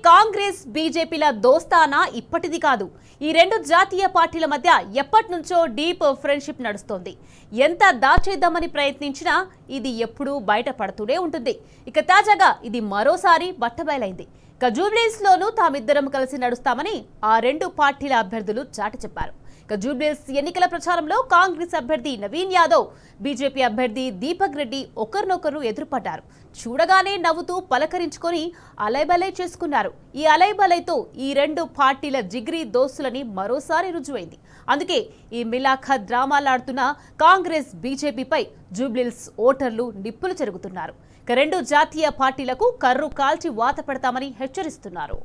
కాంగ్రెస్ బీజేపీల దోస్తానా ఇప్పటిది కాదు. ఈ రెండు జాతీయ పార్టీల మధ్య ఎప్పటినుంచో డీప్ ఫ్రెండ్షిప్ నడుస్తోంది. ఎంత దాచేద్దామని ప్రయత్నించినా ఇది ఎప్పుడూ బయటపడుతూనే ఉంటుంది. ఇక తాజాగా ఇది మరోసారి బట్టబయలైంది. ఇక జూబ్లీహిల్స్ లోనూ తామిద్దరం కలిసి నడుస్తామని ఆ రెండు పార్టీల అభ్యర్థులు చాటి చెప్పారు. ఇక జూబ్లీహిల్స్ ఎన్నికల ప్రచారంలో కాంగ్రెస్ అభ్యర్థి నవీన్ యాదవ్, బీజేపీ అభ్యర్థి దీపక్ రెడ్డి ఒకరినొకరు ఎదురుపడ్డారు. చూడగానే నవ్వుతూ పలకరించుకొని అలైబలై చేసుకున్నారు. ఈ అలైబలైతో ఈ రెండు పార్టీల జిగ్రీ దోస్తులని మరోసారి రుజువైంది. అందుకే ఈ మిలాఖత్ డ్రామాలాడుతున్న కాంగ్రెస్ బీజేపీపై జూబ్లీహిల్స్ ఓటర్లు నిప్పులు చెరుగుతున్నారు. ఇక రెండు జాతీయ పార్టీలకు కర్రు కాల్చి వాత పెడతామని హెచ్చరిస్తున్నారు.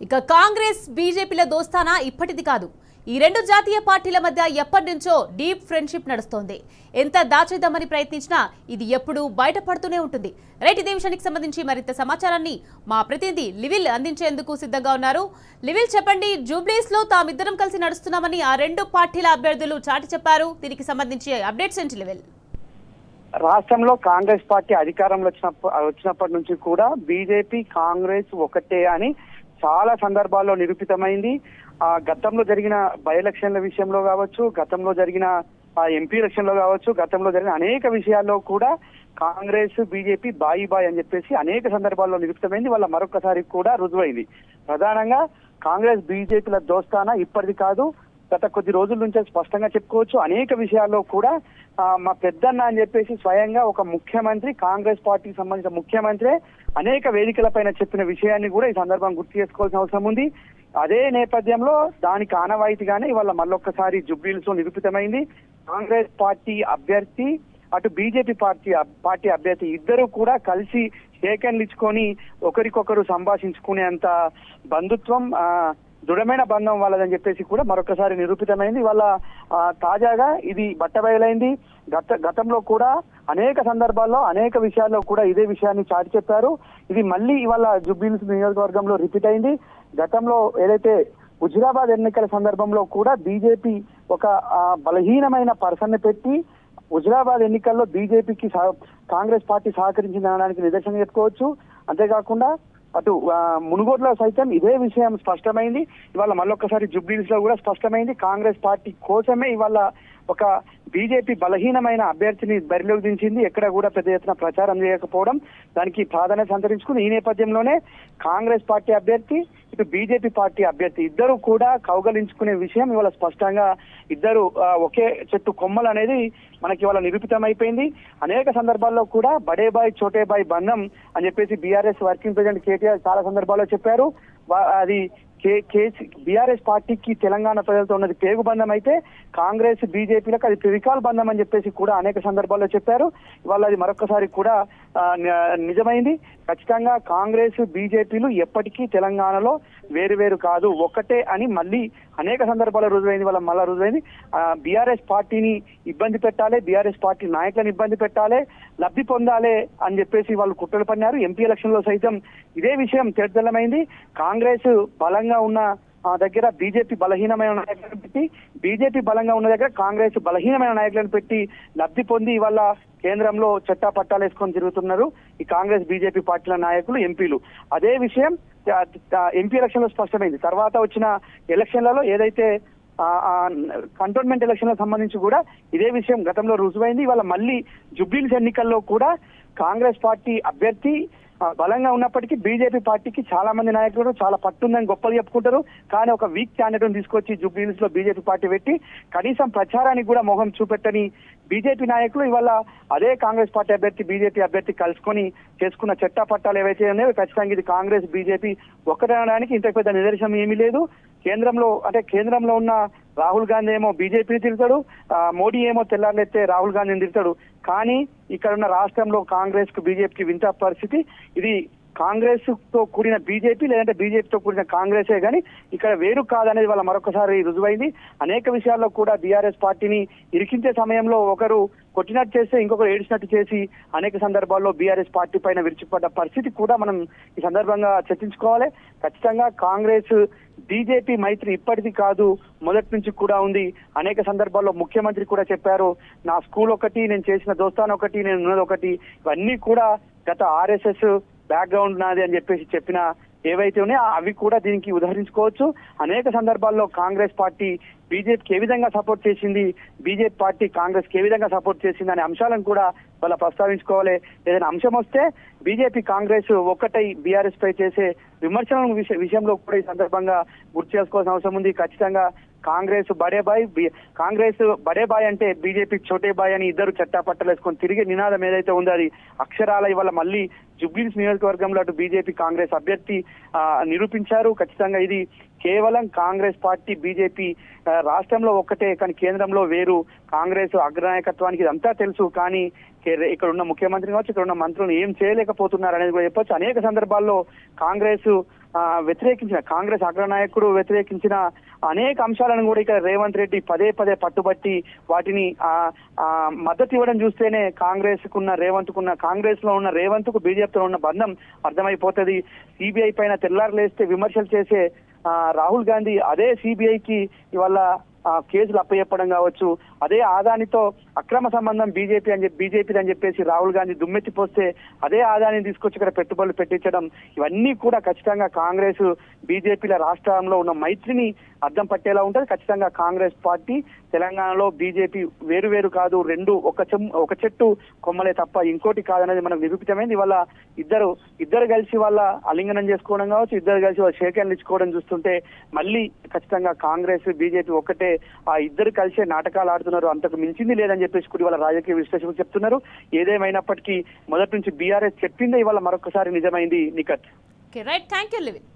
ఇక కాంగ్రెస్ బీజేపీల దోస్తానా ఇప్పటిది కాదు. ఈ రెండు జాతీయ పార్టీల మధ్య ఎప్పటి నుంచో డీప్ ఫ్రెండ్షిప్ నడుస్తోంది. ఎంత దాచేద్దామని ప్రయత్నించినా ఇది ఎప్పుడూ బయటపడుతూనే ఉంటుంది. రైట్, ఇదే విషయానికి సంబంధించి మరింత సమాచారాన్ని మా ప్రతినిధి లివిల్ అందించేందుకు సిద్ధంగా ఉన్నారు. లివిల్, చెప్పండి, జూబ్లీహిల్స్ లో తామిద్దరం కలిసి నడుస్తున్నామని ఆ రెండు పార్టీల అభ్యర్థులు చాటి చెప్పారు. దీనికి సంబంధించి అప్డేట్స్ ఏంటి లివిల్? రాష్ట్రంలో కాంగ్రెస్ పార్టీ అధికారంలో వచ్చినప్పటి నుంచి కూడా బీజేపీ కాంగ్రెస్ ఒకటే అని చాలా సందర్భాల్లో నిరూపితమైంది. గతంలో జరిగిన బై ఎలక్షన్ల విషయంలో కావచ్చు, గతంలో జరిగిన ఎంపీ ఎలక్షన్ లో కావచ్చు, గతంలో జరిగిన అనేక విషయాల్లో కూడా కాంగ్రెస్ బీజేపీ బాయి బాయ్ అని చెప్పేసి అనేక సందర్భాల్లో నిరూపితమైంది. వాళ్ళ మరొకసారి కూడా రుజువైంది. ప్రధానంగా కాంగ్రెస్ బీజేపీల దోస్తానా ఇప్పటిది కాదు, గత కొద్ది రోజుల నుంచే స్పష్టంగా చెప్పుకోవచ్చు. అనేక విషయాల్లో కూడా మా పెద్దన్న అని చెప్పేసి స్వయంగా ఒక ముఖ్యమంత్రి, కాంగ్రెస్ పార్టీకి సంబంధించిన ముఖ్యమంత్రి అనేక వేదికలపైన చెప్పిన విషయాన్ని కూడా ఈ సందర్భం గుర్తు చేసుకోవాల్సిన అవసరం ఉంది. అదే నేపథ్యంలో దానికి ఆనవాయితీగానే ఇవాళ మళ్ళొక్కసారి జూబ్లీహిల్స్ లో నిరూపితమైంది. కాంగ్రెస్ పార్టీ అభ్యర్థి, అటు బీజేపీ పార్టీ అభ్యర్థి ఇద్దరు కూడా కలిసి షేక్ హ్యాండ్లు ఇచ్చుకొని ఒకరికొకరు సంభాషించుకునేంత బంధుత్వం, దృఢమైన బంధం వాళ్ళదని చెప్పేసి కూడా మరొకసారి నిరూపితమైంది. వాళ్ళ తాజాగా ఇది బట్టబయలైంది. గతంలో కూడా అనేక సందర్భాల్లో అనేక విషయాల్లో కూడా ఇదే విషయాన్ని చాటి చెప్పారు. ఇది మళ్ళీ ఇవాళ జూబ్లీహిల్స్ నియోజకవర్గంలో రిపీట్ అయింది. గతంలో ఏదైతే హుజురాబాద్ ఎన్నికల సందర్భంలో కూడా బీజేపీ ఒక బలహీనమైన పర్సన్ ని పెట్టి హుజురాబాద్ ఎన్నికల్లో బీజేపీకి కాంగ్రెస్ పార్టీ సహకరించింది అనడానికి నిదర్శనం చెప్పుకోవచ్చు. అంతేకాకుండా అటు మునుగోడులో సైతం ఇదే విషయం స్పష్టమైంది. ఇవాళ మళ్ళొక్కసారి జూబ్లీహిల్స్ లో కూడా స్పష్టమైంది. కాంగ్రెస్ పార్టీ కోసమే ఇవాళ ఒక బీజేపీ బలహీనమైన అభ్యర్థిని బరిలోకి దించింది. ఎక్కడ కూడా పెద్ద ఎత్తున ప్రచారం చేయకపోవడం దానికి ప్రాధాన్యత సంతరించుకుని ఈ నేపథ్యంలోనే కాంగ్రెస్ పార్టీ అభ్యర్థి, ఇటు బీజేపీ పార్టీ అభ్యర్థి ఇద్దరు కూడా కౌగలించుకునే విషయం ఇవాళ స్పష్టంగా ఇద్దరు ఒకే చెట్టు కొమ్మలు అనేది మనకి ఇవాళ నిరూపితం అయిపోయింది. అనేక సందర్భాల్లో కూడా బడే బాయ్ చోటే బాయ్ బంధం అని చెప్పేసి బీఆర్ఎస్ వర్కింగ్ ప్రెసిడెంట్ కేటీఆర్ చాలా సందర్భాల్లో చెప్పారు. అది బీఆర్ఎస్ పార్టీకి తెలంగాణ ప్రజలతో ఉన్నది పేగు బంధం అయితే కాంగ్రెస్ బీజేపీలకు అది పిరికాల్ బంధం అని చెప్పేసి కూడా అనేక సందర్భాల్లో చెప్పారు. ఇవాళ అది మరొకసారి కూడా నిజమైంది. ఖచ్చితంగా కాంగ్రెస్ బీజేపీలు ఎప్పటికీ తెలంగాణలో వేరు కాదు, ఒకటే అని మళ్ళీ అనేక సందర్భాల్లో రుజువైంది. వాళ్ళ మళ్ళా రుజువైంది. బీఆర్ఎస్ పార్టీని ఇబ్బంది పెట్టాలి, బీఆర్ఎస్ పార్టీ నాయకులను ఇబ్బంది పెట్టాలి, లబ్ధి పొందాలి అని చెప్పేసి వాళ్ళు కుట్రలు పన్నారు. ఎంపీ ఎలక్షన్ లో సైతం ఇదే విషయం తేటతెల్లమైంది. కాంగ్రెస్ బలంగా ఉన్న దగ్గర బీజేపీ బలహీనమైన నాయకులను పెట్టి, బీజేపీ బలంగా ఉన్న దగ్గర కాంగ్రెస్ బలహీనమైన నాయకులను పెట్టి లబ్ధి పొంది ఇవాళ కేంద్రంలో చట్టా పట్టాలు వేసుకొని తిరుగుతున్నారు ఈ కాంగ్రెస్ బీజేపీ పార్టీల నాయకులు, ఎంపీలు. అదే విషయం ఎంపీ ఎలక్షన్ లో స్పష్టమైంది. తర్వాత వచ్చిన ఎలక్షన్లలో ఏదైతే కంటోన్మెంట్ ఎలక్షన్ సంబంధించి కూడా ఇదే విషయం గతంలో రుజువైంది. ఇవాళ మళ్ళీ జుబ్లీహిల్స్ ఎన్నికల్లో కూడా కాంగ్రెస్ పార్టీ అభ్యర్థి బలంగా ఉన్నప్పటికీ బీజేపీ పార్టీకి చాలా మంది నాయకులు చాలా పట్టుందని గొప్పలు చెప్పుకుంటారు. కానీ ఒక వీక్ క్యాండిడేట్ తీసుకొచ్చి జూబ్లీహిల్స్ లో బీజేపీ పార్టీ పెట్టి కనీసం ప్రచారానికి కూడా మొహం చూపెట్టని బీజేపీ నాయకులు ఇవాళ అదే కాంగ్రెస్ పార్టీ అభ్యర్థి బీజేపీ అభ్యర్థి కలుసుకొని చేసుకున్న చట్టా పట్టాలు ఏవైతే ఉన్నాయో ఖచ్చితంగా ఇది కాంగ్రెస్ బీజేపీ ఒక్కటనడానికి ఇంత పెద్ద నిదర్శనం ఏమీ లేదు. కేంద్రంలో ఉన్న రాహుల్ గాంధీ ఏమో బీజేపీని తిరుగుతాడు, మోడీ ఏమో తెల్లారులెత్తే రాహుల్ గాంధీని తిరుగుతాడు. కానీ ఇక్కడ ఉన్న రాష్ట్రంలో కాంగ్రెస్ కు బీజేపీకి వింత పరిస్థితి. ఇది కాంగ్రెస్ తో కూడిన బీజేపీ లేదంటే బీజేపీతో కూడిన కాంగ్రెసే కానీ ఇక్కడ వేరు కాదనేది వాళ్ళ మరొకసారి రుజువైంది. అనేక విషయాల్లో కూడా బీఆర్ఎస్ పార్టీని ఇరికించే సమయంలో ఒకరు కొట్టినట్టు చేస్తే ఇంకొకరు ఏడిచినట్టు చేసి అనేక సందర్భాల్లో బీఆర్ఎస్ పార్టీ పైన విరుచుకుపడ్డ పరిస్థితి కూడా మనం ఈ సందర్భంగా చర్చించుకోవాలి. ఖచ్చితంగా కాంగ్రెస్ బీజేపీ మైత్రి ఇప్పటిది కాదు, మొదటి నుంచి కూడా ఉంది. అనేక సందర్భాల్లో ముఖ్యమంత్రి కూడా చెప్పారు, నా స్కూల్ ఒకటి, నేను చేసిన దోస్తాన్ ఒకటి, నేను ఉన్నది ఒకటి. ఇవన్నీ కూడా గత ఆర్ఎస్ఎస్ బ్యాక్గ్రౌండ్ నాది అని చెప్పిన ఏవైతే ఉన్నాయో అవి కూడా దీనికి ఉదాహరించుకోవచ్చు. అనేక సందర్భాల్లో కాంగ్రెస్ పార్టీ బీజేపీకి ఏ విధంగా సపోర్ట్ చేసింది, బీజేపీ పార్టీ కాంగ్రెస్ కి ఏ విధంగా సపోర్ట్ చేసింది అనే అంశాలను కూడా వాళ్ళ ప్రస్తావించుకోవాలి. ఏదైనా అంశం వస్తే బీజేపీ కాంగ్రెస్ ఒక్కటై బీఆర్ఎస్ పై చేసే విమర్శల విషయంలో కూడా ఈ సందర్భంగా గుర్తు చేసుకోవాల్సిన అవసరం ఉంది. ఖచ్చితంగా కాంగ్రెస్ బడే బాయ్ అంటే బీజేపీ చోటే బాయ్ అని ఇద్దరు చట్టా పట్టలు వేసుకొని తిరిగే నినాదం ఏదైతే ఉందో అది అక్షరాల ఇవాళ మళ్ళీ జూబ్లీహిల్స్ నియోజకవర్గంలో అటు బీజేపీ కాంగ్రెస్ అభ్యర్థి నిరూపించారు. ఖచ్చితంగా ఇది కేవలం కాంగ్రెస్ పార్టీ బీజేపీ రాష్ట్రంలో ఒక్కటే కానీ కేంద్రంలో వేరు. కాంగ్రెస్ అగ్రనాయకత్వానికి ఇదంతా తెలుసు, కానీ ఇక్కడ ఉన్న ముఖ్యమంత్రి కావచ్చు, ఇక్కడ ఉన్న మంత్రులు ఏం చేయలేకపోతున్నారు అనేది కూడా చెప్పొచ్చు. అనేక సందర్భాల్లో కాంగ్రెస్ అగ్రనాయకుడు వ్యతిరేకించిన అనేక అంశాలను కూడా ఇక్కడ రేవంత్ రెడ్డి పదే పట్టుబట్టి వాటిని మద్దతు ఇవ్వడం చూస్తేనే కాంగ్రెస్ లో ఉన్న రేవంత్ కు బీజేపీతో ఉన్న బంధం అర్థమైపోతుంది. సిబిఐ పైన తెల్లారులేస్తే విమర్శలు చేసే రాహుల్ గాంధీ అదే సిబిఐకి ఇవాళ కేసులు అప్పచెప్పడం కావచ్చు, అదే ఆదానితో అక్రమ సంబంధం బీజేపీ అని చెప్పేసి రాహుల్ గాంధీ దుమ్మెత్తిపోస్తే అదే ఆదాన్ని తీసుకొచ్చి ఇక్కడ పెట్టుబడులు పెట్టించడం, ఇవన్నీ కూడా ఖచ్చితంగా కాంగ్రెస్ బీజేపీల రాష్ట్రంలో ఉన్న మైత్రిని అర్థం పట్టేలా ఉంటుంది. ఖచ్చితంగా కాంగ్రెస్ పార్టీ తెలంగాణలో బీజేపీ వేరు కాదు, రెండు ఒక చెట్టు కొమ్మలే తప్ప ఇంకోటి కాదనేది మనకు నిరూపితమైంది. ఇవాళ ఇద్దరు కలిసి వాళ్ళ అలింగనం చేసుకోవడం కావచ్చు, ఇద్దరు కలిసి వాళ్ళ షేక్ హ్యాండ్లు ఇచ్చుకోవడం చూస్తుంటే మళ్ళీ ఖచ్చితంగా కాంగ్రెస్ బీజేపీ ఒక్కటే, ఆ ఇద్దరు కలిసే నాటకాలు ఆడుతున్నారు, అంతకు మించింది లేదని చెప్పేసి కూడా వాళ్ళ రాజకీయ విశ్లేషకులు చెప్తున్నారు. ఏదేమైనప్పటికీ మొదటి నుంచి బీఆర్ఎస్ చెప్పిందే ఇవాళ మరొకసారి నిజమైంది. Nikhat. Right, thank you live-in.